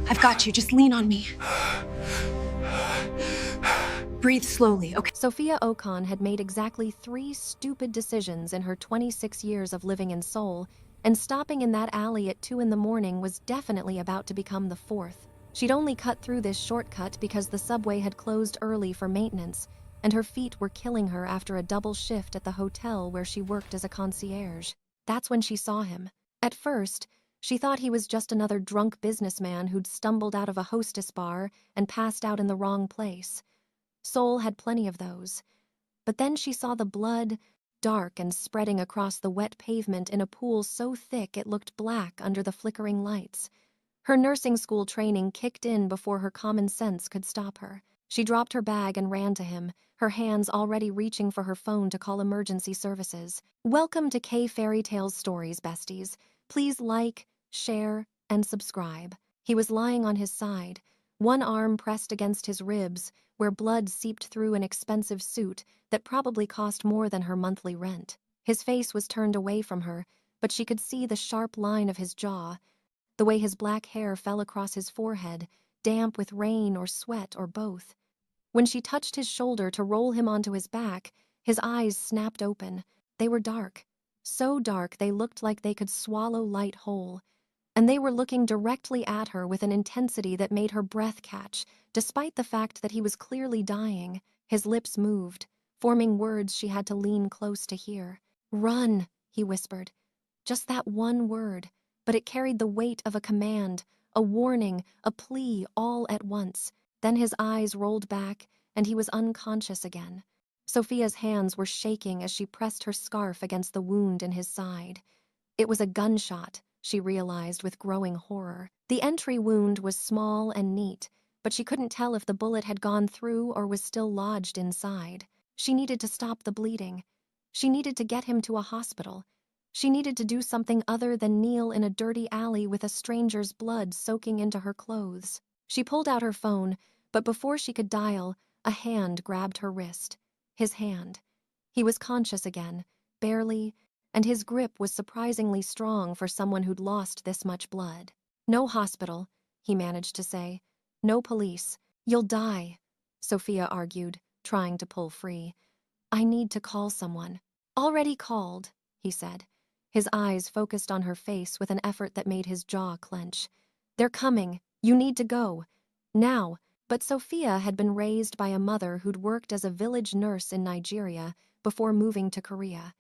I've got you. Just lean on me. Breathe slowly, okay? Sophia Okon had made exactly 3 stupid decisions in her 26 years of living in Seoul, and stopping in that alley at 2 in the morning was definitely about to become the 4th. She'd only cut through this shortcut because the subway had closed early for maintenance, and her feet were killing her after a double shift at the hotel where she worked as a concierge. That's when she saw him. At first, she thought he was just another drunk businessman who'd stumbled out of a hostess bar and passed out in the wrong place. Seoul had plenty of those. But then she saw the blood, dark and spreading across the wet pavement in a pool so thick it looked black under the flickering lights. Her nursing school training kicked in before her common sense could stop her. She dropped her bag and ran to him, her hands already reaching for her phone to call emergency services. Welcome to K-fairytales stories, besties. Please like, share, and subscribe. He was lying on his side, one arm pressed against his ribs, where blood seeped through an expensive suit that probably cost more than her monthly rent. His face was turned away from her, but she could see the sharp line of his jaw, the way his black hair fell across his forehead, damp with rain or sweat or both. When she touched his shoulder to roll him onto his back, his eyes snapped open. They were dark, so dark they looked like they could swallow light whole. And they were looking directly at her with an intensity that made her breath catch, despite the fact that he was clearly dying. His lips moved, forming words she had to lean close to hear. "Run," he whispered. Just that one word, but it carried the weight of a command, a warning, a plea, all at once. Then his eyes rolled back, and he was unconscious again. Sophia's hands were shaking as she pressed her scarf against the wound in his side. It was a gunshot, she realized with growing horror. The entry wound was small and neat, but she couldn't tell if the bullet had gone through or was still lodged inside. She needed to stop the bleeding. She needed to get him to a hospital. She needed to do something other than kneel in a dirty alley with a stranger's blood soaking into her clothes. She pulled out her phone, but before she could dial, a hand grabbed her wrist. His hand. He was conscious again, barely, and his grip was surprisingly strong for someone who'd lost this much blood. "No hospital," he managed to say. "No police. You'll die," Sophia argued, trying to pull free. "I need to call someone." "Already called," he said. His eyes focused on her face with an effort that made his jaw clench. "They're coming. You need to go. Now." But Sophia had been raised by a mother who'd worked as a village nurse in Nigeria before moving to Korea.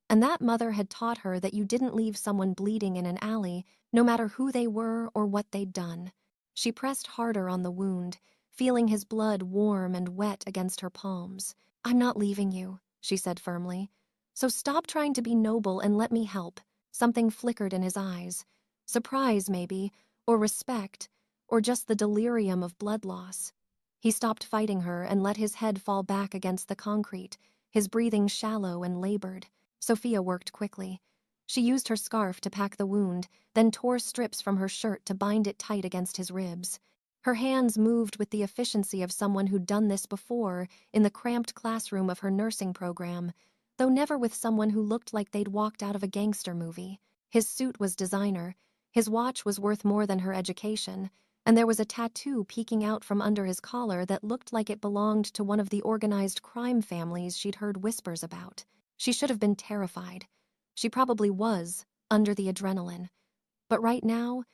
And that mother had taught her that you didn't leave someone bleeding in an alley, no matter who they were or what they'd done. She pressed harder on the wound, feeling his blood warm and wet against her palms. "I'm not leaving you," she said firmly. "So stop trying to be noble and let me help." Something flickered in his eyes. Surprise, maybe, or respect, or just the delirium of blood loss. He stopped fighting her and let his head fall back against the concrete, his breathing shallow and labored. Sophia worked quickly. She used her scarf to pack the wound, then tore strips from her shirt to bind it tight against his ribs. Her hands moved with the efficiency of someone who'd done this before in the cramped classroom of her nursing program, though never with someone who looked like they'd walked out of a gangster movie. His suit was designer, his watch was worth more than her education, and there was a tattoo peeking out from under his collar that looked like it belonged to one of the organized crime families she'd heard whispers about. She should have been terrified. She probably was, under the adrenaline. But right now,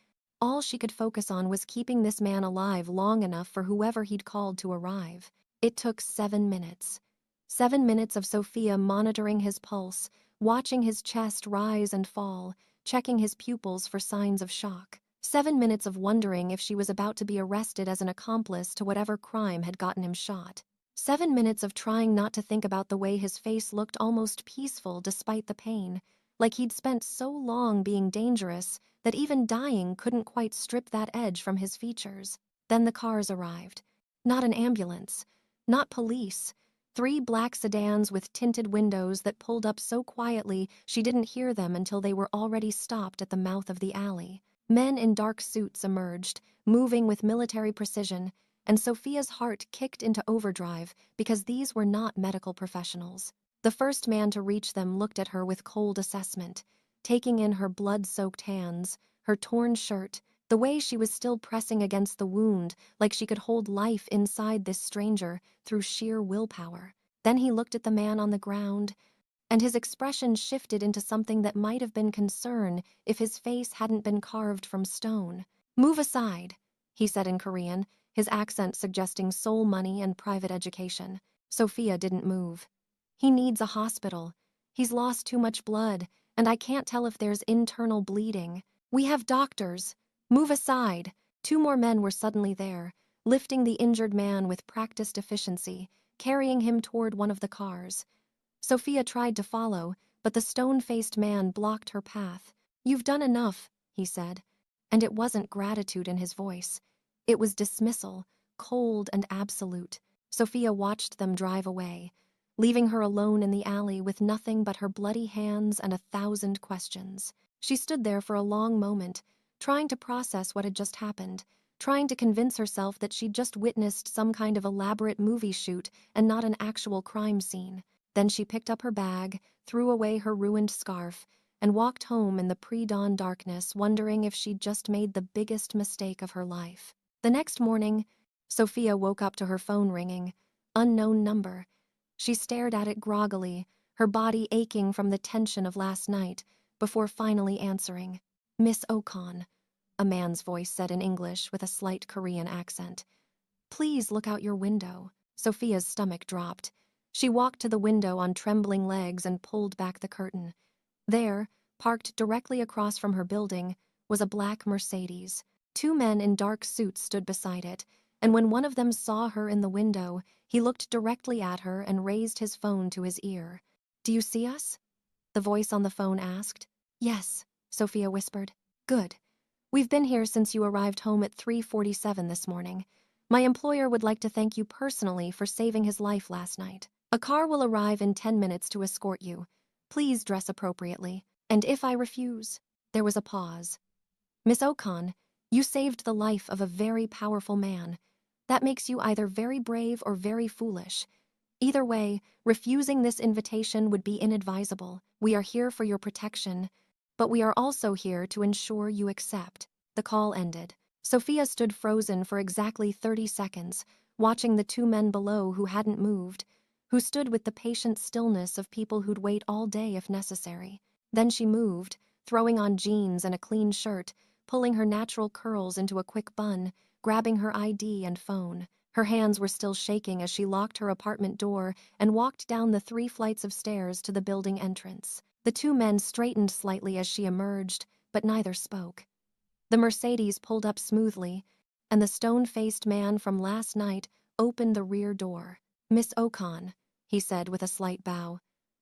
all she could focus on was keeping this man alive long enough for whoever he'd called to arrive. It took 7 minutes. 7 minutes of Sophia monitoring his pulse, watching his chest rise and fall, checking his pupils for signs of shock. 7 minutes of wondering if she was about to be arrested as an accomplice to whatever crime had gotten him shot. 7 minutes of trying not to think about the way his face looked almost peaceful despite the pain, like he'd spent so long being dangerous that even dying couldn't quite strip that edge from his features. Then the cars arrived. Not an ambulance, not police. 3 black sedans with tinted windows that pulled up so quietly she didn't hear them until they were already stopped at the mouth of the alley. Men in dark suits emerged, moving with military precision, and Sophia's heart kicked into overdrive because these were not medical professionals. The first man to reach them looked at her with cold assessment, taking in her blood-soaked hands, her torn shirt, The way she was still pressing against the wound, like she could hold life inside this stranger through sheer willpower. Then he looked at the man on the ground, and his expression shifted into something that might have been concern if his face hadn't been carved from stone. "Move aside," he said in Korean, his accent suggesting soul money and private education. Sophia didn't move. "He needs a hospital. He's lost too much blood, and I can't tell if there's internal bleeding. We have doctors. Move aside." Two more men were suddenly there, lifting the injured man with practiced efficiency, carrying him toward one of the cars. Sophia tried to follow, but the stone-faced man blocked her path. "You've done enough," he said, and it wasn't gratitude in his voice. It was dismissal, cold and absolute. Sophia watched them drive away, leaving her alone in the alley with nothing but her bloody hands and 1,000 questions. She stood there for a long moment, trying to process what had just happened, trying to convince herself that she'd just witnessed some kind of elaborate movie shoot and not an actual crime scene. Then she picked up her bag, threw away her ruined scarf, and walked home in the pre-dawn darkness, wondering if she'd just made the biggest mistake of her life. The next morning, Sophia woke up to her phone ringing. Unknown number. She stared at it groggily, her body aching from the tension of last night, before finally answering. "Miss Ocon," a man's voice said in English with a slight Korean accent. "Please look out your window." Sophia's stomach dropped. She walked to the window on trembling legs and pulled back the curtain. There, parked directly across from her building, was a black Mercedes. Two men in dark suits stood beside it, and when one of them saw her in the window, he looked directly at her and raised his phone to his ear. "Do you see us?" the voice on the phone asked. "Yes," Sophia whispered. "Good. We've been here since you arrived home at 3:47 this morning. My employer would like to thank you personally for saving his life last night. A car will arrive in 10 minutes to escort you. Please dress appropriately. And if I refuse?" There was a pause. "Miss Ocon, you saved the life of a very powerful man. That makes you either very brave or very foolish. Either way, refusing this invitation would be inadvisable. We are here for your protection, but we are also here to ensure you accept." The call ended. Sophia stood frozen for exactly 30 seconds, watching the two men below who hadn't moved, who stood with the patient stillness of people who'd wait all day if necessary. Then she moved, throwing on jeans and a clean shirt, pulling her natural curls into a quick bun, grabbing her ID and phone. Her hands were still shaking as she locked her apartment door and walked down the 3 flights of stairs to the building entrance. The two men straightened slightly as she emerged, but neither spoke. The Mercedes pulled up smoothly, and the stone-faced man from last night opened the rear door. "Miss Ocon," he said with a slight bow.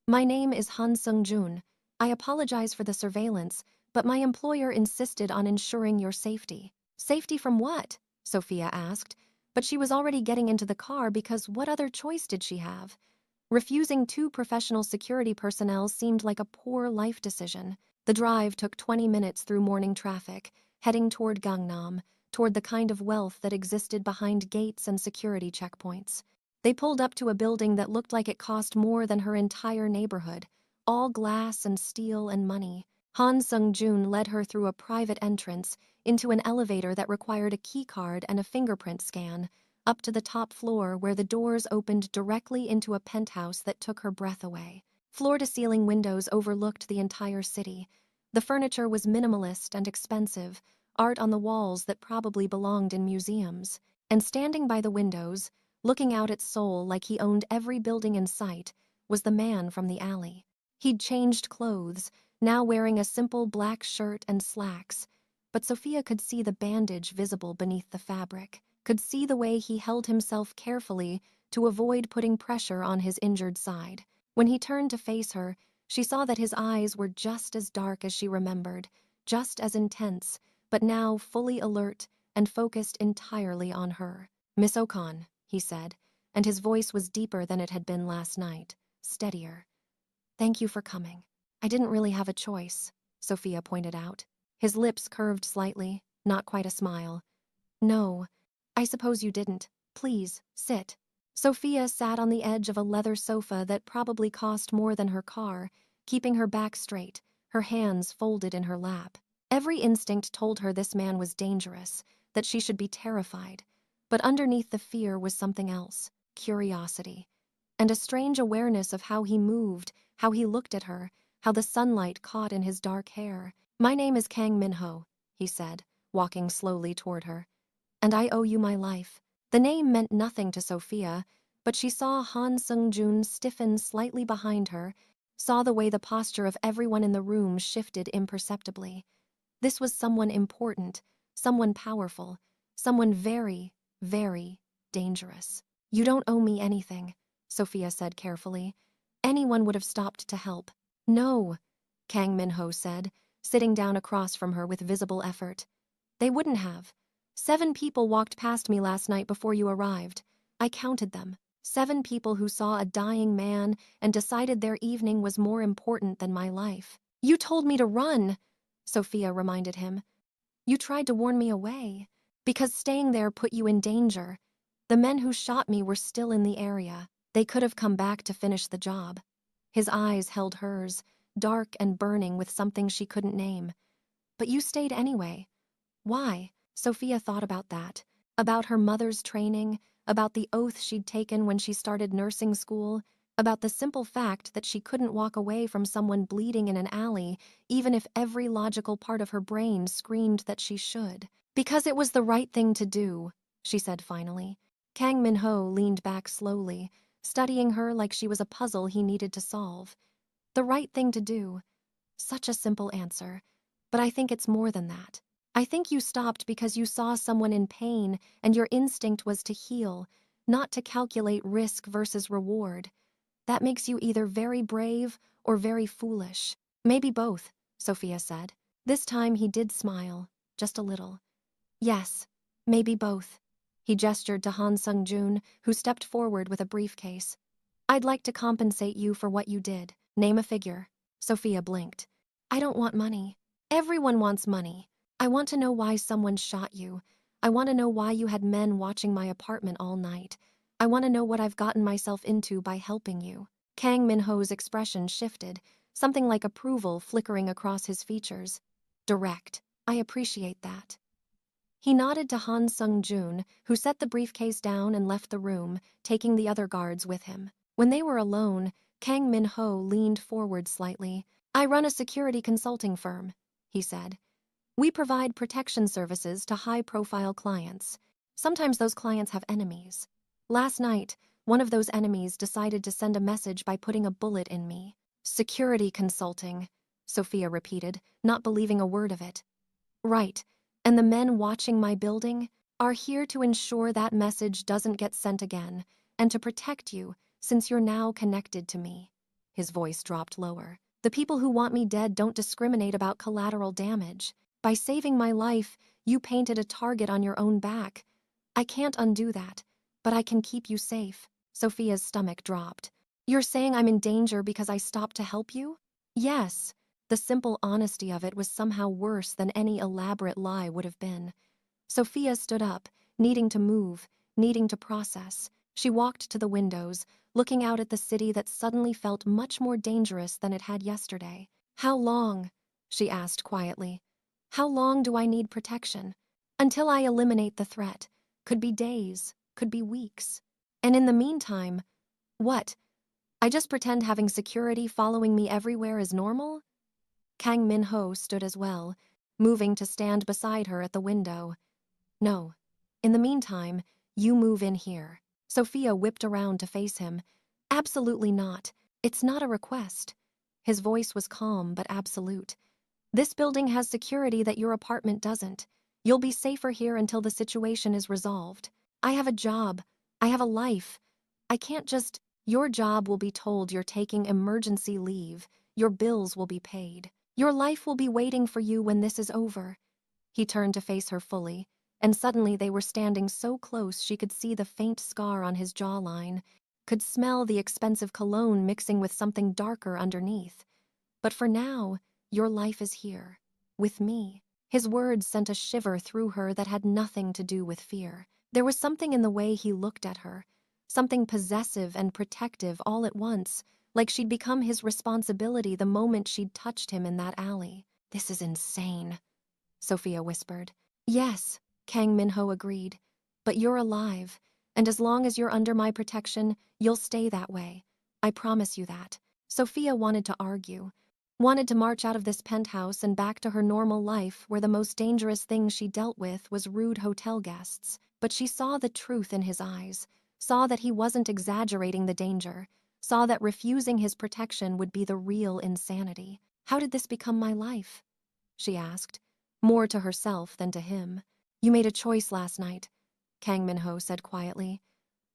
"My name is Han Sung-jun. I apologize for the surveillance, but my employer insisted on ensuring your safety." "Safety from what?" Sophia asked, but she was already getting into the car because what other choice did she have? Refusing 2 professional security personnel seemed like a poor life decision. The drive took 20 minutes through morning traffic, heading toward Gangnam, toward the kind of wealth that existed behind gates and security checkpoints. They pulled up to a building that looked like it cost more than her entire neighborhood, all glass and steel and money. Han Sung-jun led her through a private entrance into an elevator that required a keycard and a fingerprint scan, up to the top floor where the doors opened directly into a penthouse that took her breath away. Floor-to-ceiling windows overlooked the entire city. The furniture was minimalist and expensive, art on the walls that probably belonged in museums. And standing by the windows, looking out at Seoul like he owned every building in sight, was the man from the alley. He'd changed clothes, now wearing a simple black shirt and slacks, but Sophia could see the bandage visible beneath the fabric, could see the way he held himself carefully to avoid putting pressure on his injured side. When he turned to face her, she saw that his eyes were just as dark as she remembered, just as intense, but now fully alert and focused entirely on her. "Miss Ocon," he said, and his voice was deeper than it had been last night, steadier. "Thank you for coming. I didn't really have a choice," Sophia pointed out. His lips curved slightly, not quite a smile. "No, I suppose you didn't. Please, sit." Sophia sat on the edge of a leather sofa that probably cost more than her car, keeping her back straight, her hands folded in her lap. Every instinct told her this man was dangerous, that she should be terrified. But underneath the fear was something else, curiosity, and a strange awareness of how he moved, how he looked at her, how the sunlight caught in his dark hair. "My name is Kang Minho," he said, walking slowly toward her. "And I owe you my life." The name meant nothing to Sophia, but she saw Han Sung-joon stiffen slightly behind her, saw the way the posture of everyone in the room shifted imperceptibly. This was someone important, someone powerful, someone very, very dangerous. "You don't owe me anything," Sophia said carefully. "Anyone would have stopped to help." "No," Kang Minho said, sitting down across from her with visible effort. "They wouldn't have. 7 people walked past me last night before you arrived. I counted them. 7 people who saw a dying man and decided their evening was more important than my life." "You told me to run," Sophia reminded him. "You tried to warn me away, because staying there put you in danger. The men who shot me were still in the area. They could have come back to finish the job." His eyes held hers, dark and burning with something she couldn't name. "But you stayed anyway. Why?" Sophia thought about that, about her mother's training, about the oath she'd taken when she started nursing school, about the simple fact that she couldn't walk away from someone bleeding in an alley, even if every logical part of her brain screamed that she should. "Because it was the right thing to do," she said finally. Kang Minho leaned back slowly, studying her like she was a puzzle he needed to solve. "The right thing to do." Such a simple answer. But I think it's more than that. I think you stopped because you saw someone in pain and your instinct was to heal, not to calculate risk versus reward. That makes you either very brave or very foolish. "Maybe both," Sophia said. This time he did smile, just a little. "Yes, maybe both." He gestured to Han Sung-joon, who stepped forward with a briefcase. "I'd like to compensate you for what you did. Name a figure." Sophia blinked. "I don't want money. Everyone wants money. I want to know why someone shot you. I want to know why you had men watching my apartment all night. I want to know what I've gotten myself into by helping you." Kang Minho's expression shifted, something like approval flickering across his features. "Direct. I appreciate that." He nodded to Han Sung-joon, who set the briefcase down and left the room, taking the other guards with him. When they were alone, Kang Minho leaned forward slightly. "I run a security consulting firm," he said. "We provide protection services to high-profile clients. Sometimes those clients have enemies. Last night, one of those enemies decided to send a message by putting a bullet in me." "Security consulting," Sophia repeated, not believing a word of it. "Right. And the men watching my building are here to ensure that message doesn't get sent again, and to protect you, since you're now connected to me." His voice dropped lower. "The people who want me dead don't discriminate about collateral damage. By saving my life, you painted a target on your own back. I can't undo that, but I can keep you safe." Sophia's stomach dropped. "You're saying I'm in danger because I stopped to help you?" "Yes." The simple honesty of it was somehow worse than any elaborate lie would have been. Sophia stood up, needing to move, needing to process. She walked to the windows, looking out at the city that suddenly felt much more dangerous than it had yesterday. "How long?" she asked quietly. "How long do I need protection?" "Until I eliminate the threat. Could be days, could be weeks. And in the meantime, what? I just pretend having security following me everywhere is normal?" Kang Minho stood as well, moving to stand beside her at the window. "No. In the meantime, you move in here." Sophia whipped around to face him. "Absolutely not. It's not a request." His voice was calm but absolute. "This building has security that your apartment doesn't. You'll be safer here until the situation is resolved. I have a job. I have a life. I can't just... Your job will be told you're taking emergency leave. Your bills will be paid. Your life will be waiting for you when this is over." He turned to face her fully, and suddenly they were standing so close she could see the faint scar on his jawline, could smell the expensive cologne mixing with something darker underneath. "But for now, your life is here, with me." His words sent a shiver through her that had nothing to do with fear. There was something in the way he looked at her, something possessive and protective all at once, like she'd become his responsibility the moment she'd touched him in that alley. "This is insane," Sophia whispered. Yes, Kang Minho agreed. But you're alive, and as long as you're under my protection, you'll stay that way. I promise you that. Sophia wanted to argue, wanted to march out of this penthouse and back to her normal life where the most dangerous thing she dealt with was rude hotel guests. But she saw the truth in his eyes, saw that he wasn't exaggerating the danger, saw that refusing his protection would be the real insanity. How did this become my life? She asked, more to herself than to him. You made a choice last night, Kang Minho said quietly.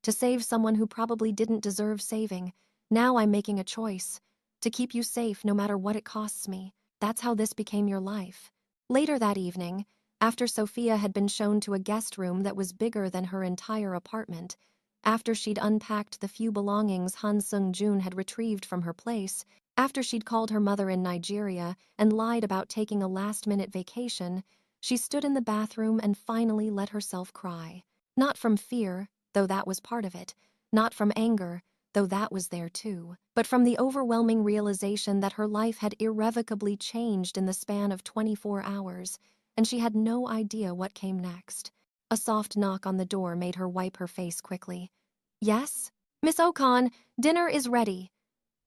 To save someone who probably didn't deserve saving. Now I'm making a choice. To keep you safe no matter what it costs me. That's how this became your life. Later that evening, after Sophia had been shown to a guest room that was bigger than her entire apartment, after she'd unpacked the few belongings Han Sung-jun had retrieved from her place, after she'd called her mother in Nigeria and lied about taking a last-minute vacation, she stood in the bathroom and finally let herself cry. Not from fear, though that was part of it, not from anger, though that was there too, but from the overwhelming realization that her life had irrevocably changed in the span of 24 hours, and she had no idea what came next. A soft knock on the door made her wipe her face quickly. Yes? Miss Okon, dinner is ready.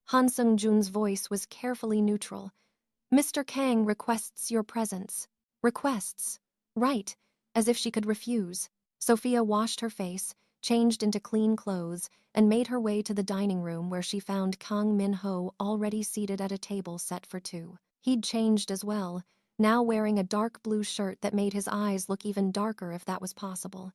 Han Sung-jun's voice was carefully neutral. Mr. Kang requests your presence. Requests. Right, as if she could refuse. Sophia washed her face, changed into clean clothes, and made her way to the dining room where she found Kang Min-ho already seated at a table set for two. He'd changed as well, now wearing a dark blue shirt that made his eyes look even darker if that was possible.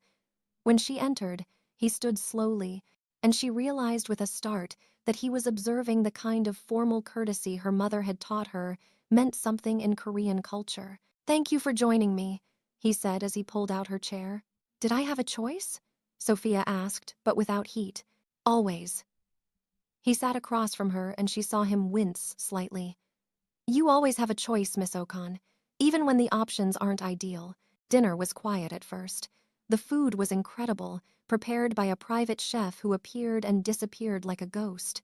When she entered, he stood slowly, and she realized with a start that he was observing the kind of formal courtesy her mother had taught her meant something in Korean culture. Thank you for joining me, he said as he pulled out her chair. Did I have a choice? Sophia asked, but without heat. Always. He sat across from her and she saw him wince slightly. You always have a choice, Miss Okon, even when the options aren't ideal. Dinner was quiet at first. The food was incredible, prepared by a private chef who appeared and disappeared like a ghost.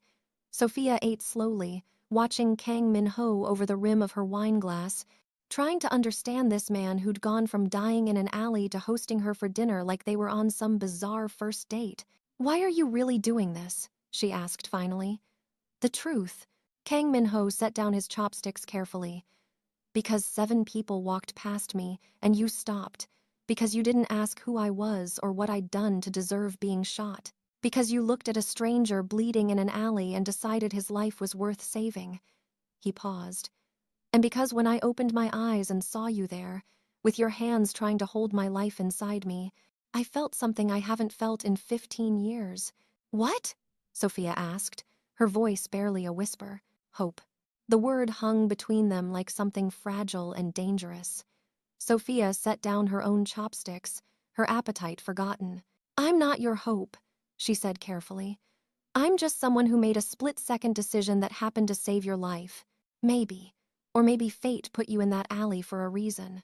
Sophia ate slowly, watching Kang Min-ho over the rim of her wine glass, trying to understand this man who'd gone from dying in an alley to hosting her for dinner like they were on some bizarre first date. Why are you really doing this? She asked finally. The truth. Kang Min-ho set down his chopsticks carefully. Because 7 people walked past me, and you stopped. Because you didn't ask who I was or what I'd done to deserve being shot. Because you looked at a stranger bleeding in an alley and decided his life was worth saving. He paused. And because when I opened my eyes and saw you there, with your hands trying to hold my life inside me, I felt something I haven't felt in 15 years. What? Sophia asked, her voice barely a whisper. Hope. The word hung between them like something fragile and dangerous. Sophia set down her own chopsticks, her appetite forgotten. I'm not your hope, she said carefully. I'm just someone who made a split-second decision that happened to save your life. Maybe. Or maybe fate put you in that alley for a reason.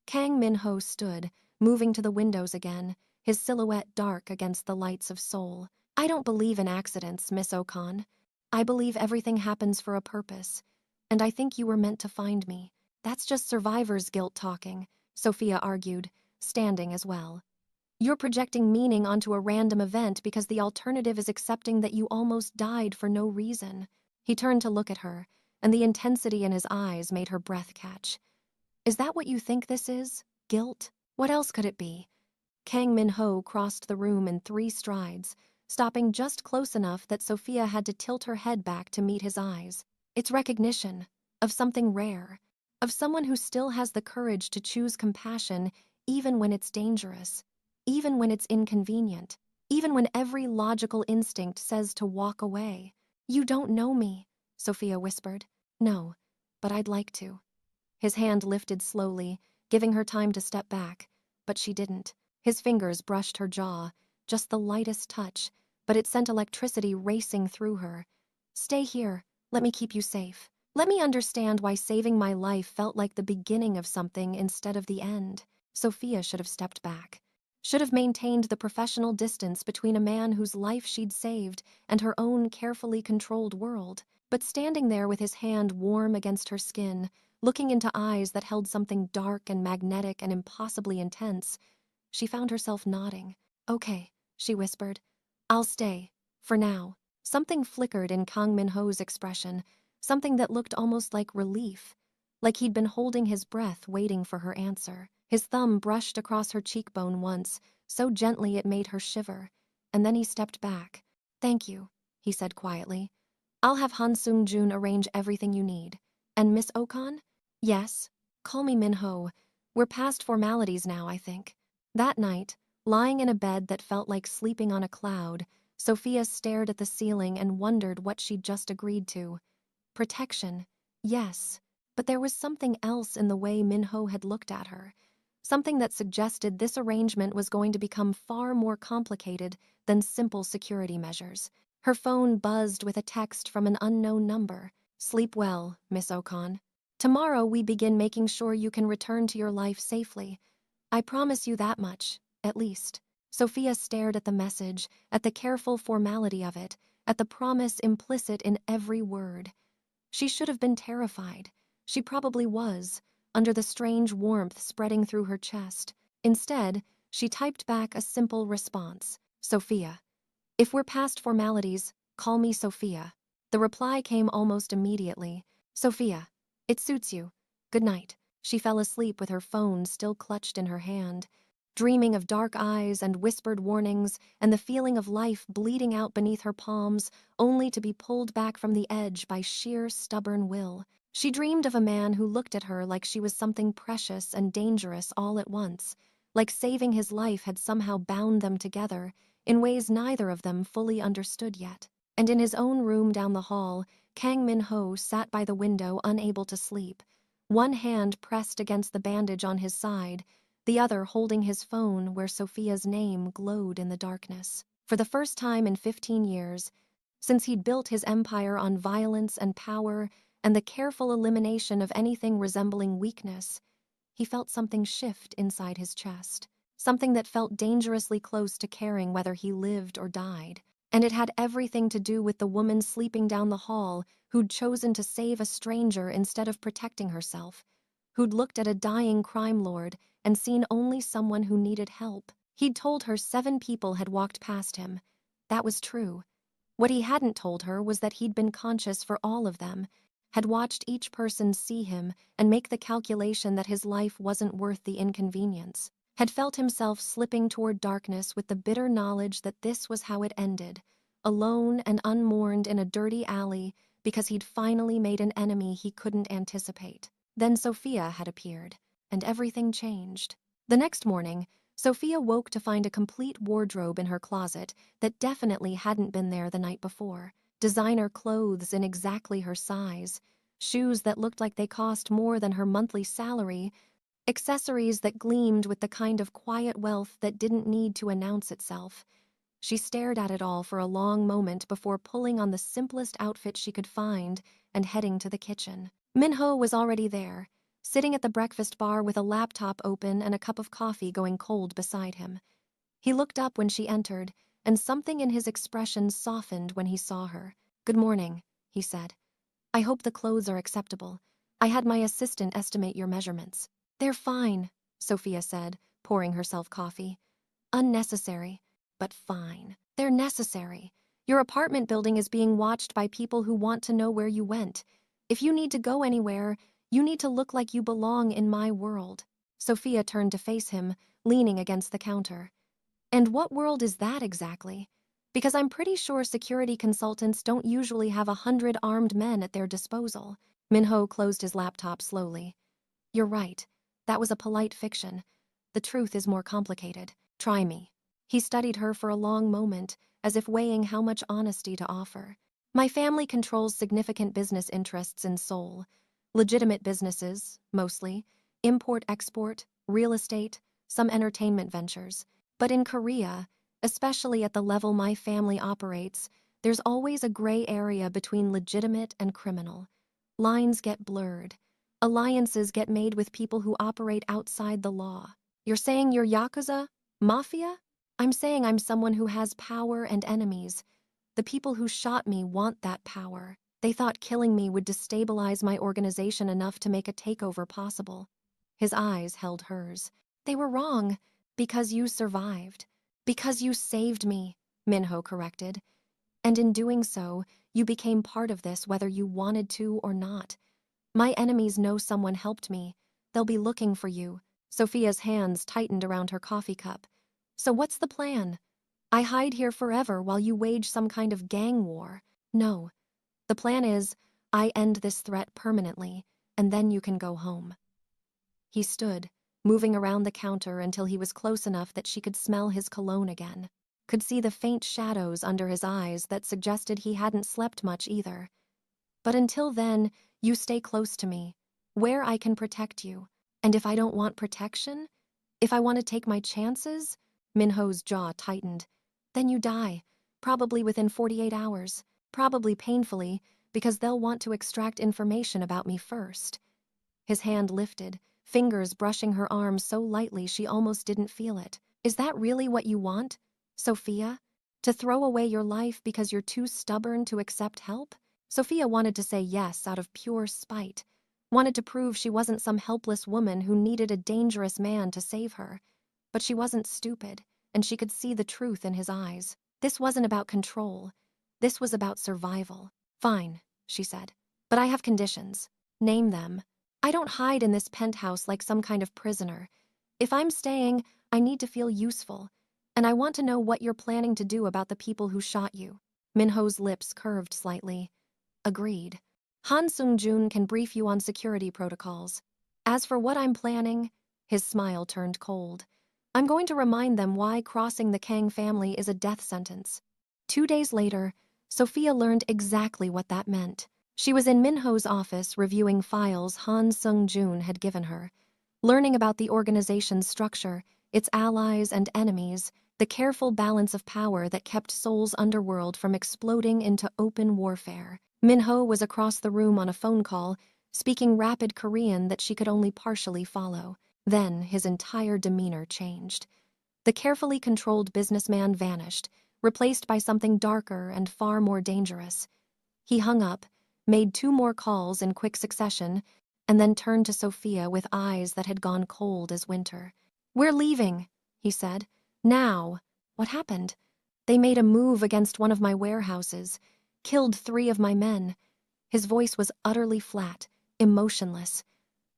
Kang Min-ho stood, moving to the windows again, his silhouette dark against the lights of Seoul. I don't believe in accidents, Miss Okon. I believe everything happens for a purpose. And I think you were meant to find me. That's just survivor's guilt talking, Sophia argued, standing as well. You're projecting meaning onto a random event because the alternative is accepting that you almost died for no reason. He turned to look at her, and the intensity in his eyes made her breath catch. Is that what you think this is? Guilt? What else could it be? Kang Min-ho crossed the room in 3 strides, stopping just close enough that Sophia had to tilt her head back to meet his eyes. It's recognition of something rare, of someone who still has the courage to choose compassion even when it's dangerous, even when it's inconvenient, even when every logical instinct says to walk away. You don't know me, Sophia whispered. No, but I'd like to. His hand lifted slowly, giving her time to step back, but she didn't. His fingers brushed her jaw, just the lightest touch, but it sent electricity racing through her. Stay here, let me keep you safe. Let me understand why saving my life felt like the beginning of something instead of the end. Sophia should have stepped back. Should have maintained the professional distance between a man whose life she'd saved and her own carefully controlled world. But standing there with his hand warm against her skin, looking into eyes that held something dark and magnetic and impossibly intense. She found herself nodding. "Okay," she whispered. "I'll stay. For now." Something flickered in Kang Min-ho's expression, something that looked almost like relief, like he'd been holding his breath waiting for her answer. His thumb brushed across her cheekbone once, so gently it made her shiver, and then he stepped back. "Thank you," he said quietly. "I'll have Han Sung-jun arrange everything you need. And Miss Okan?" "Yes. Call me Min-ho. We're past formalities now, I think." That night, lying in a bed that felt like sleeping on a cloud, Sophia stared at the ceiling and wondered what she'd just agreed to. Protection, yes, but there was something else in the way Min-ho had looked at her, something that suggested this arrangement was going to become far more complicated than simple security measures. Her phone buzzed with a text from an unknown number. "Sleep well, Miss Okan. Tomorrow we begin making sure you can return to your life safely. I promise you that much, at least." Sophia stared at the message, at the careful formality of it, at the promise implicit in every word. She should have been terrified. She probably was, under the strange warmth spreading through her chest. Instead, she typed back a simple response. "Sophia. If we're past formalities, call me Sophia." The reply came almost immediately. "Sophia. It suits you. Good night." She fell asleep with her phone still clutched in her hand, dreaming of dark eyes and whispered warnings and the feeling of life bleeding out beneath her palms, only to be pulled back from the edge by sheer stubborn will. She dreamed of a man who looked at her like she was something precious and dangerous all at once, like saving his life had somehow bound them together in ways neither of them fully understood yet. And in his own room down the hall, Kang Min-ho sat by the window unable to sleep, one hand pressed against the bandage on his side, the other holding his phone where Sophia's name glowed in the darkness. For the first time in 15 years, since he'd built his empire on violence and power and the careful elimination of anything resembling weakness, he felt something shift inside his chest, something that felt dangerously close to caring whether he lived or died. And it had everything to do with the woman sleeping down the hall who'd chosen to save a stranger instead of protecting herself, who'd looked at a dying crime lord and seen only someone who needed help. He'd told her 7 people had walked past him. That was true. What he hadn't told her was that he'd been conscious for all of them, had watched each person see him and make the calculation that his life wasn't worth the inconvenience, had felt himself slipping toward darkness with the bitter knowledge that this was how it ended, alone and unmourned in a dirty alley because he'd finally made an enemy he couldn't anticipate. Then Sophia had appeared, and everything changed. The next morning, Sophia woke to find a complete wardrobe in her closet that definitely hadn't been there the night before. Designer clothes in exactly her size, shoes that looked like they cost more than her monthly salary, accessories that gleamed with the kind of quiet wealth that didn't need to announce itself. She stared at it all for a long moment before pulling on the simplest outfit she could find and heading to the kitchen. Min-ho was already there, sitting at the breakfast bar with a laptop open and a cup of coffee going cold beside him. He looked up when she entered, and something in his expression softened when he saw her. "Good morning," he said. "I hope the clothes are acceptable. I had my assistant estimate your measurements." "They're fine," Sophia said, pouring herself coffee. "Unnecessary, but fine. They're necessary. Your apartment building is being watched by people who want to know where you went. If you need to go anywhere, you need to look like you belong in my world." Sophia turned to face him, leaning against the counter. "And what world is that exactly? Because I'm pretty sure security consultants don't usually have 100 armed men at their disposal." Min-ho closed his laptop slowly. "You're right. That was a polite fiction. The truth is more complicated. Try me." He studied her for a long moment, as if weighing how much honesty to offer. "My family controls significant business interests in Seoul. Legitimate businesses, mostly. Import-export, real estate, some entertainment ventures. But in Korea, especially at the level my family operates, there's always a gray area between legitimate and criminal. Lines get blurred. Alliances get made with people who operate outside the law. You're saying you're Yakuza? Mafia? I'm saying I'm someone who has power and enemies. The people who shot me want that power. They thought killing me would destabilize my organization enough to make a takeover possible. His eyes held hers. They were wrong, because you survived. Because you saved me, Minho corrected. And in doing so, you became part of this whether you wanted to or not. My enemies know someone helped me. They'll be looking for you. Sophia's hands tightened around her coffee cup. So what's the plan? I hide here forever while you wage some kind of gang war. No. The plan is, I end this threat permanently, and then you can go home. He stood, moving around the counter until he was close enough that she could smell his cologne again. Could see the faint shadows under his eyes that suggested he hadn't slept much either. But until then, you stay close to me, where I can protect you. And if I don't want protection, if I want to take my chances, Minho's jaw tightened, then you die, probably within 48 hours, probably painfully, because they'll want to extract information about me first. His hand lifted, fingers brushing her arm so lightly she almost didn't feel it. Is that really what you want, Sophia? To throw away your life because you're too stubborn to accept help? Sophia wanted to say yes out of pure spite, wanted to prove she wasn't some helpless woman who needed a dangerous man to save her. But she wasn't stupid, and she could see the truth in his eyes. This wasn't about control. This was about survival. Fine, she said. But I have conditions. Name them. I don't hide in this penthouse like some kind of prisoner. If I'm staying, I need to feel useful. And I want to know what you're planning to do about the people who shot you. Minho's lips curved slightly. Agreed. Han Sung-jun can brief you on security protocols. As for what I'm planning, his smile turned cold. I'm going to remind them why crossing the Kang family is a death sentence. 2 days later, Sophia learned exactly what that meant. She was in Minho's office reviewing files Han Sung-jun had given her, learning about the organization's structure, its allies and enemies, the careful balance of power that kept Seoul's underworld from exploding into open warfare. Minho was across the room on a phone call, speaking rapid Korean that she could only partially follow. Then his entire demeanor changed. The carefully controlled businessman vanished, replaced by something darker and far more dangerous. He hung up, made 2 more calls in quick succession, and then turned to Sophia with eyes that had gone cold as winter. "We're leaving," he said. "Now." What happened? "They made a move against one of my warehouses, killed 3 of my men." His voice was utterly flat, emotionless.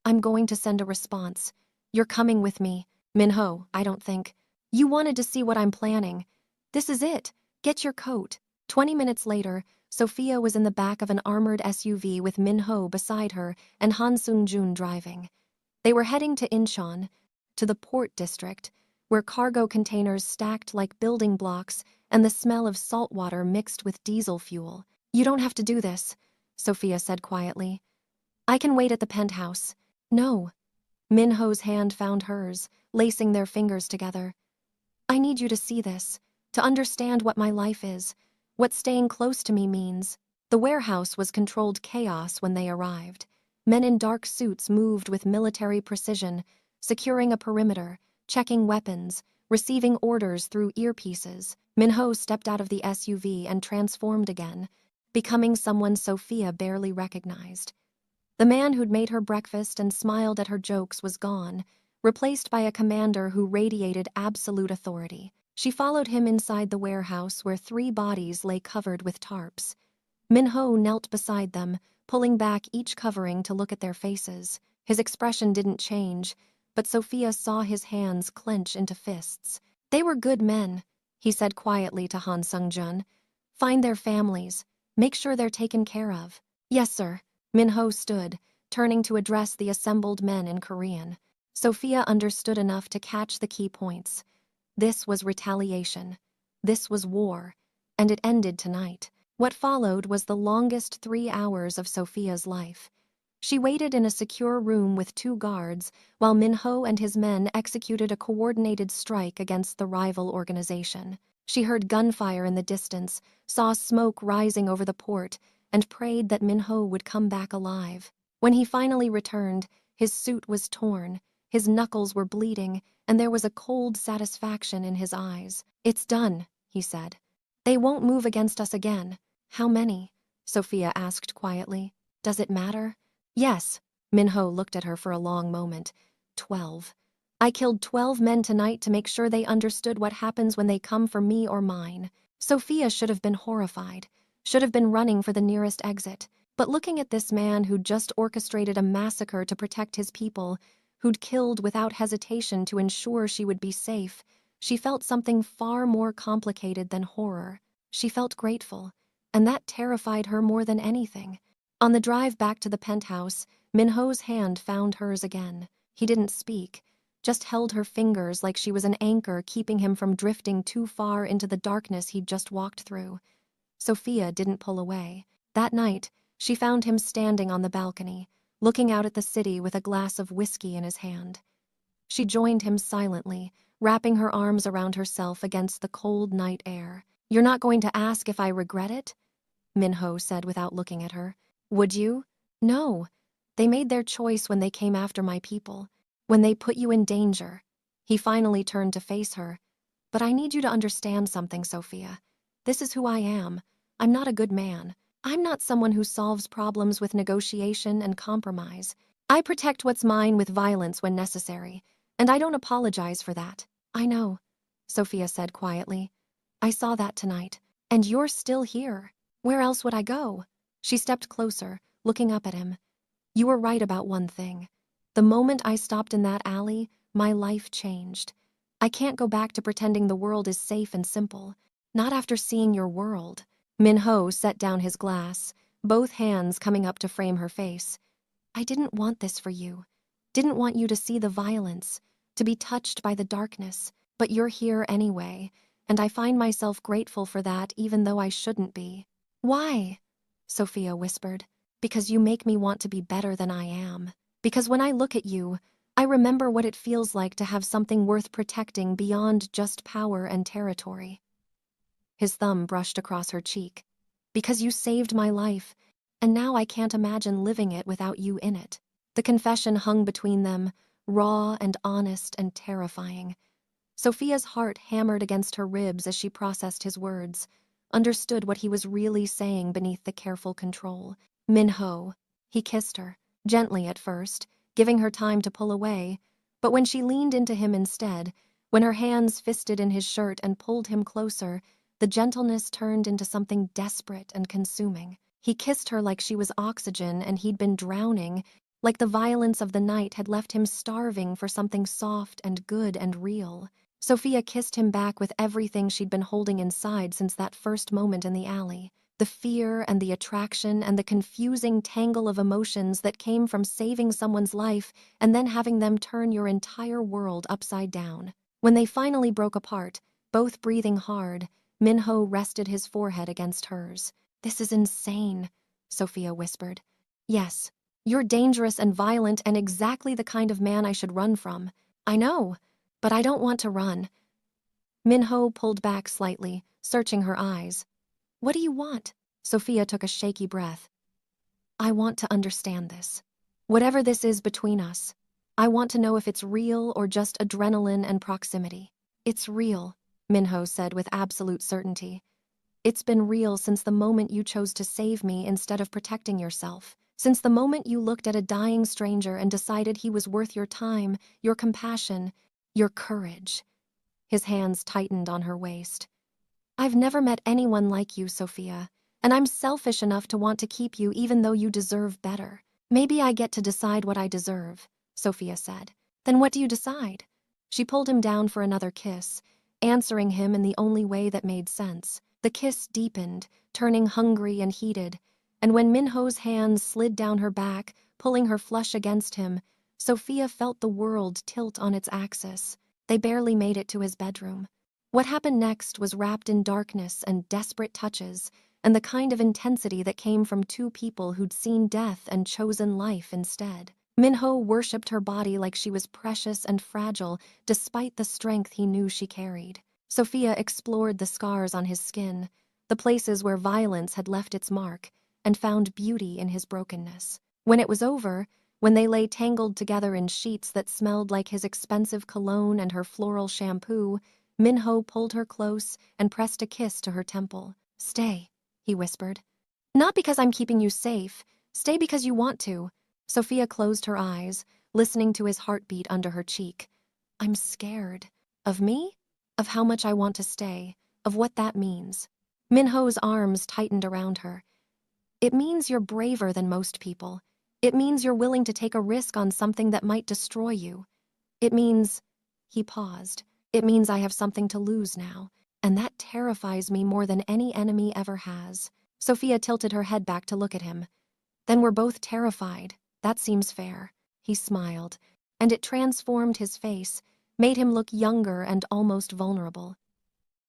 "I'm going to send a response. You're coming with me." "Minho, I don't think. You wanted to see what I'm planning. This is it. Get your coat." 20 minutes later, Sophia was in the back of an armored SUV with Minho beside her and Han Sung-jun driving. They were heading to Incheon, to the port district, where cargo containers stacked like building blocks and the smell of salt water mixed with diesel fuel. "You don't have to do this," Sophia said quietly. "I can wait at the penthouse." "No." Minho's hand found hers, lacing their fingers together. "I need you to see this, to understand what my life is, what staying close to me means." The warehouse was controlled chaos when they arrived. Men in dark suits moved with military precision, securing a perimeter, checking weapons, receiving orders through earpieces. Minho stepped out of the SUV and transformed again, becoming someone Sophia barely recognized. The man who'd made her breakfast and smiled at her jokes was gone, replaced by a commander who radiated absolute authority. She followed him inside the warehouse where 3 bodies lay covered with tarps. Minho knelt beside them, pulling back each covering to look at their faces. His expression didn't change, but Sophia saw his hands clench into fists. "They were good men," he said quietly to Han Sung-jun. "Find their families. Make sure they're taken care of." "Yes, sir." Minho stood, turning to address the assembled men in Korean. Sophia understood enough to catch the key points. This was retaliation. This was war. And it ended tonight. What followed was the longest 3 hours of Sophia's life. She waited in a secure room with 2 guards while Minho and his men executed a coordinated strike against the rival organization. She heard gunfire in the distance, saw smoke rising over the port, and prayed that Minho would come back alive. When he finally returned, his suit was torn, his knuckles were bleeding, and there was a cold satisfaction in his eyes. "It's done," he said. "They won't move against us again." "How many?" Sophia asked quietly. Does it matter? Yes. Minho looked at her for a long moment. 12. I killed 12 men tonight to make sure they understood what happens when they come for me or mine. Sophia should have been horrified, should have been running for the nearest exit. But looking at this man who'd just orchestrated a massacre to protect his people, who'd killed without hesitation to ensure she would be safe, she felt something far more complicated than horror. She felt grateful, and that terrified her more than anything. On the drive back to the penthouse, Minho's hand found hers again. He didn't speak, just held her fingers like she was an anchor keeping him from drifting too far into the darkness he'd just walked through. Sophia didn't pull away. That night, she found him standing on the balcony, looking out at the city with a glass of whiskey in his hand. She joined him silently, wrapping her arms around herself against the cold night air. You're not going to ask if I regret it? Minho said without looking at her. Would you? No. They made their choice when they came after my people, when they put you in danger. He finally turned to face her. But I need you to understand something, Sophia. This is who I am. I'm not a good man. I'm not someone who solves problems with negotiation and compromise. I protect what's mine with violence when necessary, and I don't apologize for that. I know, Sophia said quietly. I saw that tonight, and you're still here. Where else would I go? She stepped closer, looking up at him. You were right about one thing. The moment I stopped in that alley, my life changed. I can't go back to pretending the world is safe and simple. Not after seeing your world. Minho set down his glass, both hands coming up to frame her face. I didn't want this for you. Didn't want you to see the violence, to be touched by the darkness, but you're here anyway, and I find myself grateful for that even though I shouldn't be. Why? Sophia whispered. Because you make me want to be better than I am. Because when I look at you, I remember what it feels like to have something worth protecting beyond just power and territory. His thumb brushed across her cheek. Because you saved my life, and now I can't imagine living it without you in it. The confession hung between them, raw and honest and terrifying. Sophia's heart hammered against her ribs as she processed his words, understood what he was really saying beneath the careful control. Minho. He kissed her, gently at first, giving her time to pull away, but when she leaned into him instead, when her hands fisted in his shirt and pulled him closer, the gentleness turned into something desperate and consuming. He kissed her like she was oxygen and he'd been drowning, like the violence of the night had left him starving for something soft and good and real. Sophia kissed him back with everything she'd been holding inside since that first moment in the alley. The fear and the attraction and the confusing tangle of emotions that came from saving someone's life and then having them turn your entire world upside down. When they finally broke apart, both breathing hard, Minho rested his forehead against hers. This is insane, Sophia whispered. Yes, you're dangerous and violent and exactly the kind of man I should run from. I know, but I don't want to run. Minho pulled back slightly, searching her eyes. What do you want? Sophia took a shaky breath. I want to understand this. Whatever this is between us, I want to know if it's real or just adrenaline and proximity. It's real, Minho said with absolute certainty. It's been real since the moment you chose to save me instead of protecting yourself. Since the moment you looked at a dying stranger and decided he was worth your time, your compassion, your courage. His hands tightened on her waist. I've never met anyone like you, Sophia, and I'm selfish enough to want to keep you even though you deserve better. Maybe I get to decide what I deserve, Sophia said. Then what do you decide? She pulled him down for another kiss, answering him in the only way that made sense. The kiss deepened, turning hungry and heated, and when Minho's hands slid down her back, pulling her flush against him, Sophia felt the world tilt on its axis. They barely made it to his bedroom. What happened next was wrapped in darkness and desperate touches, and the kind of intensity that came from two people who'd seen death and chosen life instead. Minho worshipped her body like she was precious and fragile, despite the strength he knew she carried. Sophia explored the scars on his skin, the places where violence had left its mark, and found beauty in his brokenness. When it was over, when they lay tangled together in sheets that smelled like his expensive cologne and her floral shampoo, Minho pulled her close and pressed a kiss to her temple. Stay, he whispered. Not because I'm keeping you safe. Stay because you want to. Sophia closed her eyes, listening to his heartbeat under her cheek. I'm scared. Of me? Of how much I want to stay. Of what that means. Minho's arms tightened around her. It means you're braver than most people. It means you're willing to take a risk on something that might destroy you. It means... He paused. It means I have something to lose now, and that terrifies me more than any enemy ever has. Sophia tilted her head back to look at him. Then we're both terrified. That seems fair. He smiled, and it transformed his face, made him look younger and almost vulnerable.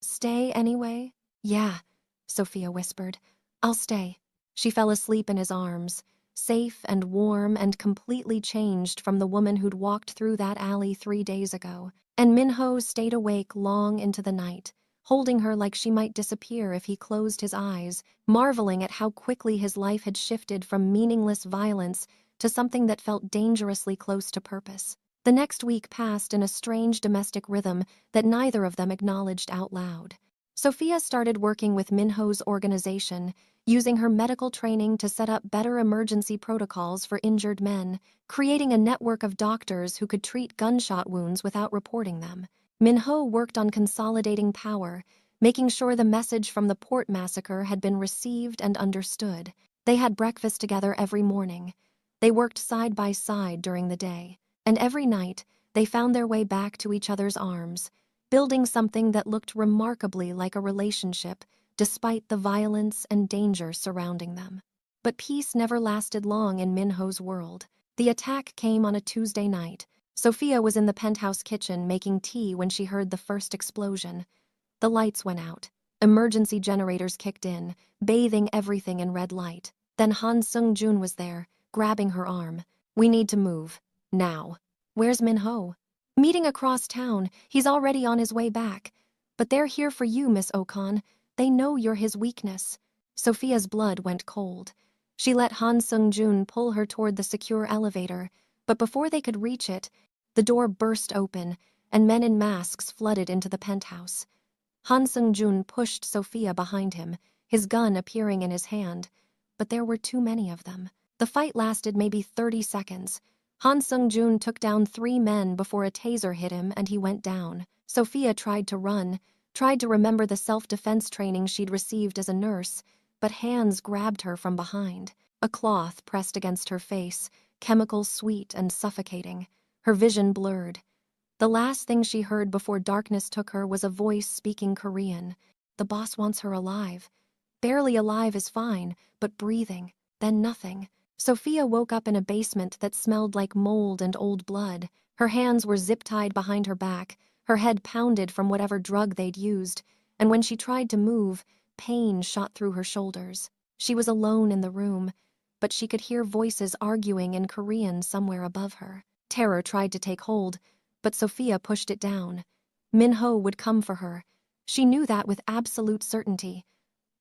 Stay anyway? Yeah, Sophia whispered. I'll stay. She fell asleep in his arms, safe and warm and completely changed from the woman who'd walked through that alley 3 days ago. And Minho stayed awake long into the night, holding her like she might disappear if he closed his eyes, marveling at how quickly his life had shifted from meaningless violence to something that felt dangerously close to purpose. The next week passed in a strange domestic rhythm that neither of them acknowledged out loud. Sophia started working with Minho's organization, using her medical training to set up better emergency protocols for injured men, creating a network of doctors who could treat gunshot wounds without reporting them. Minho worked on consolidating power, making sure the message from the Port massacre had been received and understood. They had breakfast together every morning. They worked side by side during the day, and every night they found their way back to each other's arms, building something that looked remarkably like a relationship despite the violence and danger surrounding them. But peace never lasted long in Minho's world. The attack came on a Tuesday night. Sophia was in the penthouse kitchen making tea when she heard the first explosion. The lights went out. Emergency generators kicked in, bathing everything in red light. Then Han Sung-jun was there, grabbing her arm. We need to move. Now. Where's Minho? Meeting across town. He's already on his way back. But they're here for you, Miss Okon. They know you're his weakness. Sophia's blood went cold. She let Han Sung-jun pull her toward the secure elevator, but before they could reach it, the door burst open, and men in masks flooded into the penthouse. Han Sung-jun pushed Sophia behind him, his gun appearing in his hand, but there were too many of them. The fight lasted maybe 30 seconds. Han Sung-jun took down 3 men before a taser hit him and he went down. Sophia tried to run, tried to remember the self-defense training she'd received as a nurse, but hands grabbed her from behind. A cloth pressed against her face, chemicals sweet and suffocating. Her vision blurred. The last thing she heard before darkness took her was a voice speaking Korean. The boss wants her alive. Barely alive is fine, but breathing. Then nothing. Sophia woke up in a basement that smelled like mold and old blood. Her hands were zip-tied behind her back, her head pounded from whatever drug they'd used, and when she tried to move, pain shot through her shoulders. She was alone in the room, but she could hear voices arguing in Korean somewhere above her. Terror tried to take hold, but Sophia pushed it down. Minho would come for her. She knew that with absolute certainty.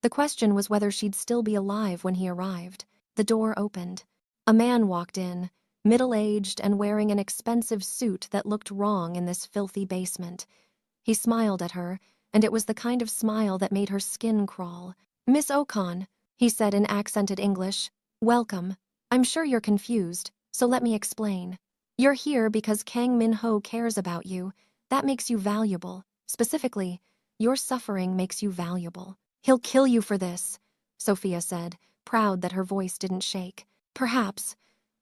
The question was whether she'd still be alive when he arrived. The door opened. A man walked in, middle-aged and wearing an expensive suit that looked wrong in this filthy basement. He smiled at her, and it was the kind of smile that made her skin crawl. "Miss Okon," he said in accented English, "welcome. I'm sure you're confused, so let me explain. You're here because Kang Min-ho cares about you. That makes you valuable. Specifically, your suffering makes you valuable. He'll kill you for this," Sophia said, proud that her voice didn't shake. "Perhaps.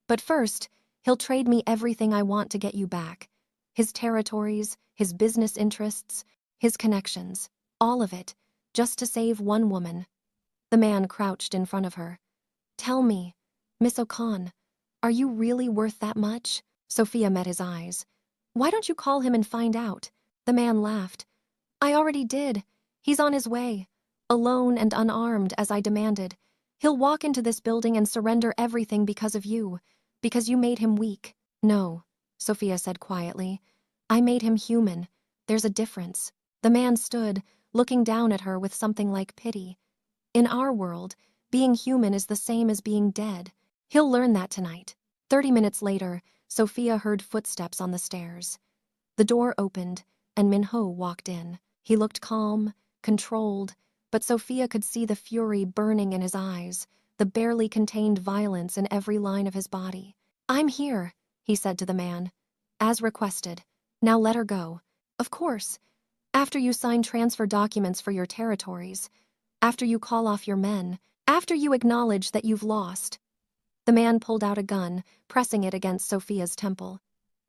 But first, he'll trade me everything I want to get you back. His territories, his business interests, his connections. All of it, just to save one woman." The man crouched in front of her. "Tell me, Miss Okon, are you really worth that much?" Sophia met his eyes. "Why don't you call him and find out?" The man laughed. "I already did. He's on his way. Alone and unarmed, as I demanded. He'll walk into this building and surrender everything because of you, because you made him weak." "No," Sophia said quietly. "I made him human. There's a difference." The man stood, looking down at her with something like pity. "In our world, being human is the same as being dead. He'll learn that tonight." 30 minutes later, Sophia heard footsteps on the stairs. The door opened, and Minho walked in. He looked calm, controlled, but Sophia could see the fury burning in his eyes, the barely contained violence in every line of his body. "I'm here," he said to the man. "As requested. Now let her go. Of course. After you sign transfer documents for your territories. After you call off your men. After you acknowledge that you've lost." The man pulled out a gun, pressing it against Sophia's temple.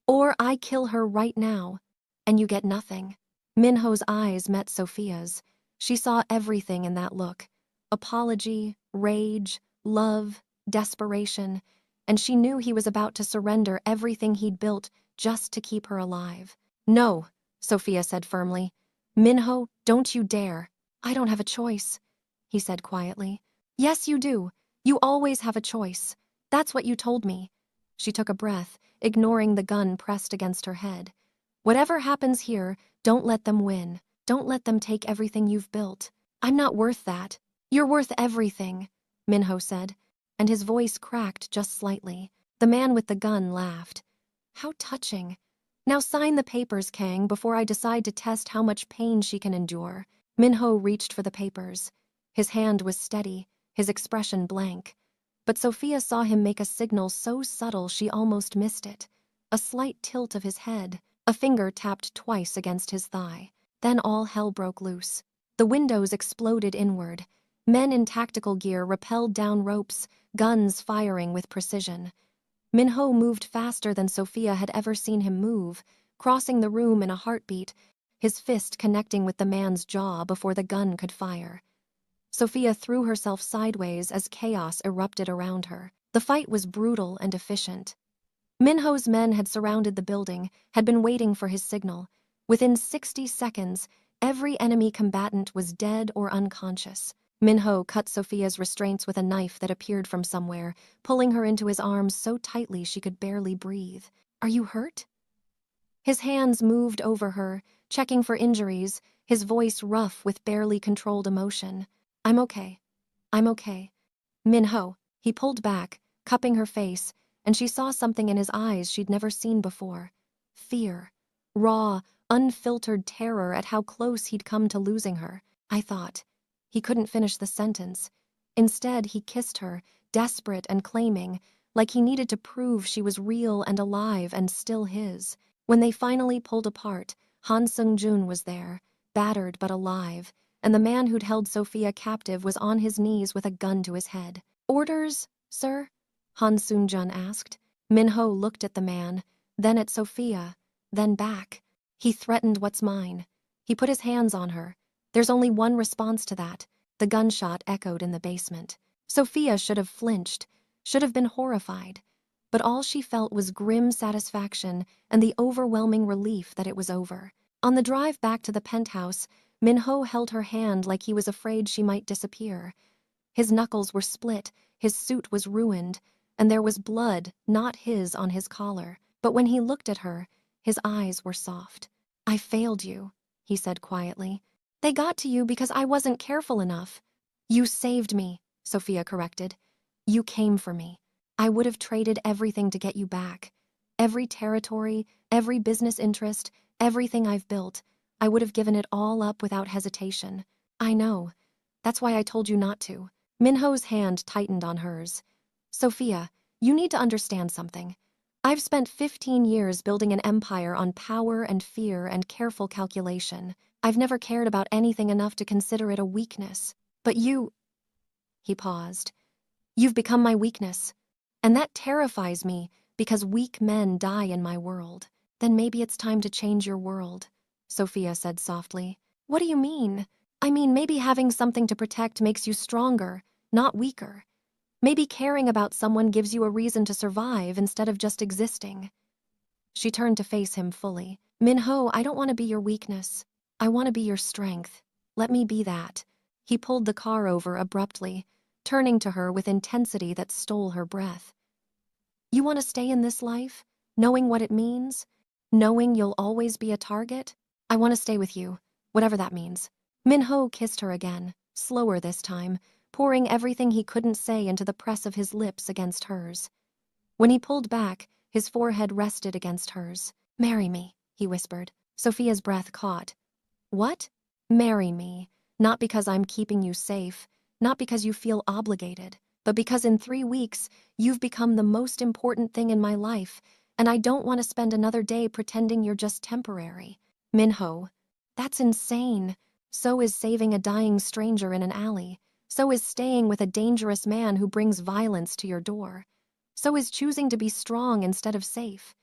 "Or I kill her right now, and you get nothing." Minho's eyes met Sophia's. She saw everything in that look. Apology, rage, love, desperation, and she knew he was about to surrender everything he'd built just to keep her alive. "No," Sophia said firmly. "Minho, don't you dare." "I don't have a choice," he said quietly. "Yes, you do. You always have a choice. That's what you told me." She took a breath, ignoring the gun pressed against her head. "Whatever happens here, don't let them win. Don't let them take everything you've built. I'm not worth that." "You're worth everything," Minho said, and his voice cracked just slightly. The man with the gun laughed. "How touching. Now sign the papers, Kang, before I decide to test how much pain she can endure." Minho reached for the papers. His hand was steady, his expression blank. But Sophia saw him make a signal so subtle she almost missed it. A slight tilt of his head, a finger tapped twice against his thigh. Then all hell broke loose. The windows exploded inward. Men in tactical gear rappelled down ropes, guns firing with precision. Minho moved faster than Sophia had ever seen him move, crossing the room in a heartbeat, his fist connecting with the man's jaw before the gun could fire. Sophia threw herself sideways as chaos erupted around her. The fight was brutal and efficient. Minho's men had surrounded the building, had been waiting for his signal. Within 60 seconds, every enemy combatant was dead or unconscious. Minho cut Sophia's restraints with a knife that appeared from somewhere, pulling her into his arms so tightly she could barely breathe. "Are you hurt?" His hands moved over her, checking for injuries, his voice rough with barely controlled emotion. "I'm okay. I'm okay." "Minho." He pulled back, cupping her face, and she saw something in his eyes she'd never seen before. Fear. Raw, unfiltered terror at how close he'd come to losing her. "I thought." He couldn't finish the sentence. Instead, he kissed her, desperate and claiming, like he needed to prove she was real and alive and still his. When they finally pulled apart, Han Sung-jun was there, battered but alive, and the man who'd held Sophia captive was on his knees with a gun to his head. "Orders, sir?" Han Sung-jun asked. Minho looked at the man, then at Sophia, then back. "He threatened what's mine." He put his hands on her. There's only one response to that. The gunshot echoed in the basement. Sophia should have flinched, should have been horrified, but all she felt was grim satisfaction and the overwhelming relief that it was over. On the drive back to the penthouse, Minho held her hand like he was afraid she might disappear. His knuckles were split, his suit was ruined, and there was blood, not his, on his collar. But when he looked at her, his eyes were soft. "I failed you," he said quietly. "They got to you because I wasn't careful enough." "You saved me," Sophia corrected. "You came for me. I would have traded everything to get you back. Every territory, every business interest, everything I've built, I would have given it all up without hesitation." "I know. That's why I told you not to." Minho's hand tightened on hers. "Sophia, you need to understand something. I've spent 15 years building an empire on power and fear and careful calculation. I've never cared about anything enough to consider it a weakness. But you..." He paused. "You've become my weakness. And that terrifies me because weak men die in my world." "Then maybe it's time to change your world," Sophia said softly. "What do you mean?" "I mean, maybe having something to protect makes you stronger, not weaker. Maybe caring about someone gives you a reason to survive instead of just existing." She turned to face him fully. "Minho, I don't want to be your weakness. I want to be your strength. Let me be that." He pulled the car over abruptly, turning to her with intensity that stole her breath. "You want to stay in this life, knowing what it means? Knowing you'll always be a target? I want to stay with you, whatever that means." Minho kissed her again, slower this time, pouring everything he couldn't say into the press of his lips against hers. When he pulled back, his forehead rested against hers. "Marry me," he whispered. Sophia's breath caught. "What?" "Marry me. Not because I'm keeping you safe, not because you feel obligated, but because in 3 weeks, you've become the most important thing in my life, and I don't want to spend another day pretending you're just temporary. Minho, that's insane. So is saving a dying stranger in an alley. So is staying with a dangerous man who brings violence to your door. So is choosing to be strong instead of safe.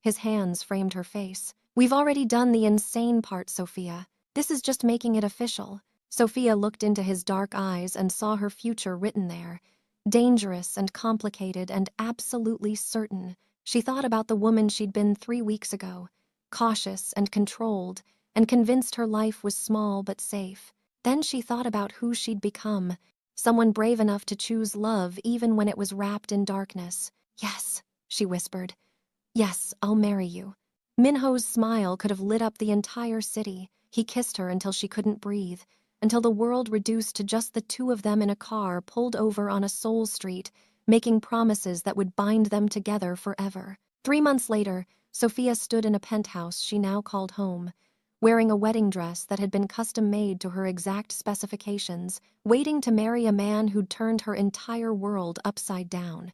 His hands framed her face. We've already done the insane part, Sophia. This is just making it official. Sophia looked into his dark eyes and saw her future written there. Dangerous and complicated and absolutely certain. She thought about the woman she'd been 3 weeks ago, cautious and controlled, and convinced her life was small but safe. Then she thought about who she'd become, someone brave enough to choose love even when it was wrapped in darkness. Yes, she whispered. Yes, I'll marry you. Minho's smile could have lit up the entire city. He kissed her until she couldn't breathe, until the world reduced to just the two of them in a car pulled over on a soul street, making promises that would bind them together forever. 3 months later, Sophia stood in a penthouse she now called home, wearing a wedding dress that had been custom-made to her exact specifications, waiting to marry a man who'd turned her entire world upside down.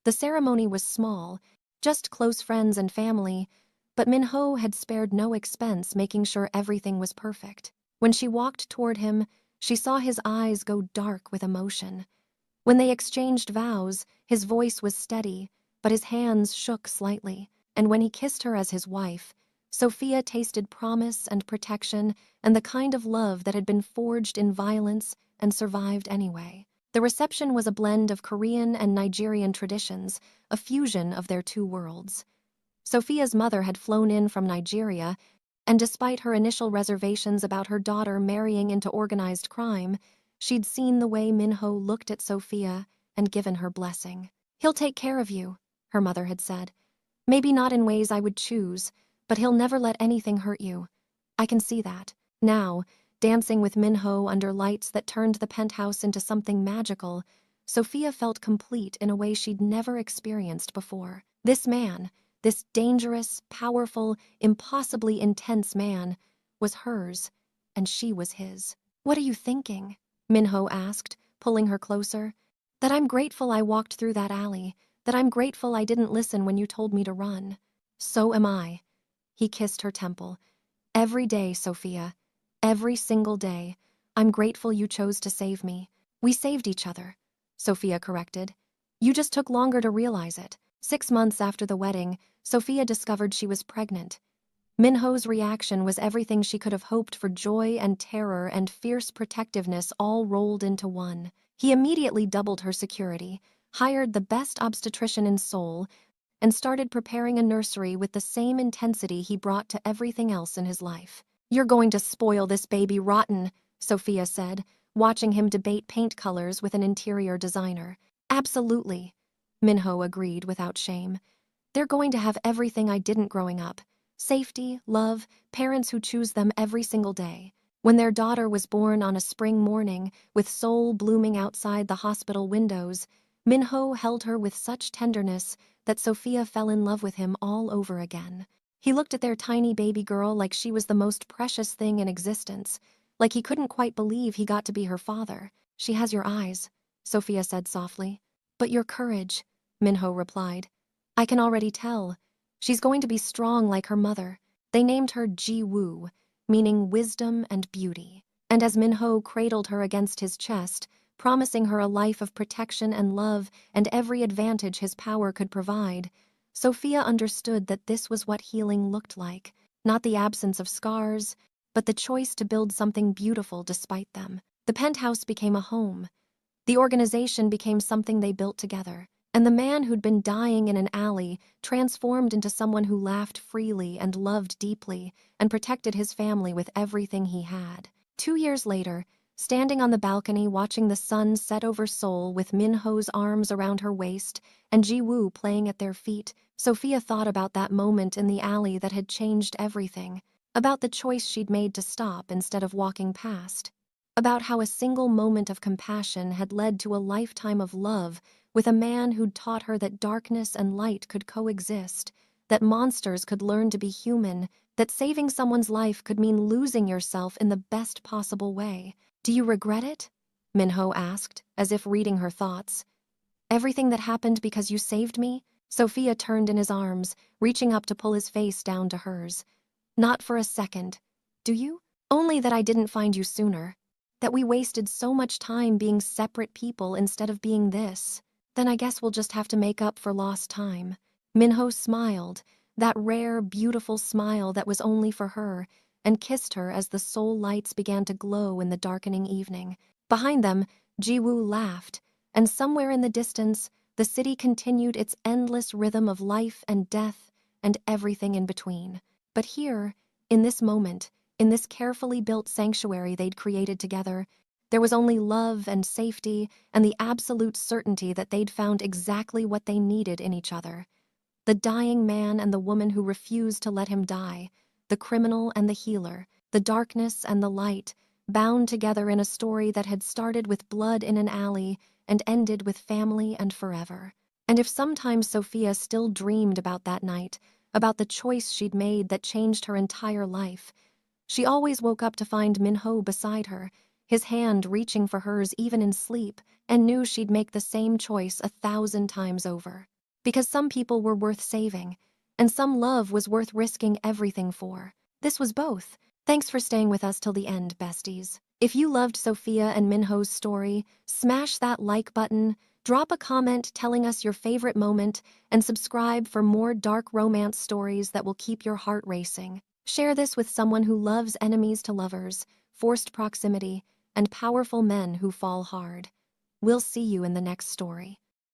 The ceremony was small, just close friends and family, but Minho had spared no expense making sure everything was perfect. When she walked toward him, she saw his eyes go dark with emotion. When they exchanged vows, his voice was steady, but his hands shook slightly, and when he kissed her as his wife, Sophia tasted promise and protection and the kind of love that had been forged in violence and survived anyway. The reception was a blend of Korean and Nigerian traditions, a fusion of their two worlds. Sophia's mother had flown in from Nigeria, and despite her initial reservations about her daughter marrying into organized crime, she'd seen the way Minho looked at Sophia and given her blessing. He'll take care of you, her mother had said. Maybe not in ways I would choose, but he'll never let anything hurt you. I can see that. Now, dancing with Minho under lights that turned the penthouse into something magical, Sophia felt complete in a way she'd never experienced before. This man, this dangerous, powerful, impossibly intense man, was hers, and she was his. What are you thinking? Minho asked, pulling her closer. That I'm grateful I walked through that alley, that I'm grateful I didn't listen when you told me to run. So am I. He kissed her temple. Every day, Sophia. Every single day. I'm grateful you chose to save me. We saved each other, Sophia corrected. You just took longer to realize it. 6 months after the wedding, Sophia discovered she was pregnant. Minho's reaction was everything she could have hoped for: joy and terror and fierce protectiveness all rolled into one. He immediately doubled her security, hired the best obstetrician in Seoul, and started preparing a nursery with the same intensity he brought to everything else in his life. You're going to spoil this baby rotten, Sophia said, watching him debate paint colors with an interior designer. Absolutely, Minho agreed without shame. They're going to have everything I didn't growing up. Safety, love, parents who choose them every single day. When their daughter was born on a spring morning, with Seoul blooming outside the hospital windows, Minho held her with such tenderness that Sophia fell in love with him all over again. He looked at their tiny baby girl like she was the most precious thing in existence, like he couldn't quite believe he got to be her father. She has your eyes, Sophia said softly. But your courage, Minho replied. I can already tell. She's going to be strong like her mother. They named her Ji-woo, meaning wisdom and beauty. And as Minho cradled her against his chest, promising her a life of protection and love and every advantage his power could provide, Sophia understood that this was what healing looked like, not the absence of scars, but the choice to build something beautiful despite them. The penthouse became a home. The organization became something they built together. And the man who'd been dying in an alley transformed into someone who laughed freely and loved deeply and protected his family with everything he had. 2 years later, standing on the balcony watching the sun set over Seoul with Minho's arms around her waist and Ji-woo playing at their feet, Sophia thought about that moment in the alley that had changed everything, about the choice she'd made to stop instead of walking past, about how a single moment of compassion had led to a lifetime of love with a man who'd taught her that darkness and light could coexist, that monsters could learn to be human, that saving someone's life could mean losing yourself in the best possible way. Do you regret it? Minho asked, as if reading her thoughts. Everything that happened because you saved me? Sophia turned in his arms, reaching up to pull his face down to hers. Not for a second. Do you? Only that I didn't find you sooner. That we wasted so much time being separate people instead of being this. Then I guess we'll just have to make up for lost time. Minho smiled, that rare, beautiful smile that was only for her, and kissed her as the soul lights began to glow in the darkening evening. Behind them, Jiwoo laughed, and somewhere in the distance, the city continued its endless rhythm of life and death and everything in between. But here, in this moment, in this carefully built sanctuary they'd created together, there was only love and safety and the absolute certainty that they'd found exactly what they needed in each other. The dying man and the woman who refused to let him die, the criminal and the healer, the darkness and the light, bound together in a story that had started with blood in an alley and ended with family and forever. And if sometimes Sophia still dreamed about that night, about the choice she'd made that changed her entire life, she always woke up to find Minho beside her, his hand reaching for hers even in sleep, and knew she'd make the same choice 1,000 times over. Because some people were worth saving, and some love was worth risking everything for. This was both. Thanks for staying with us till the end, besties. If you loved Sophia and Minho's story, smash that like button, drop a comment telling us your favorite moment, and subscribe for more dark romance stories that will keep your heart racing. Share this with someone who loves enemies to lovers, forced proximity, and powerful men who fall hard. We'll see you in the next story.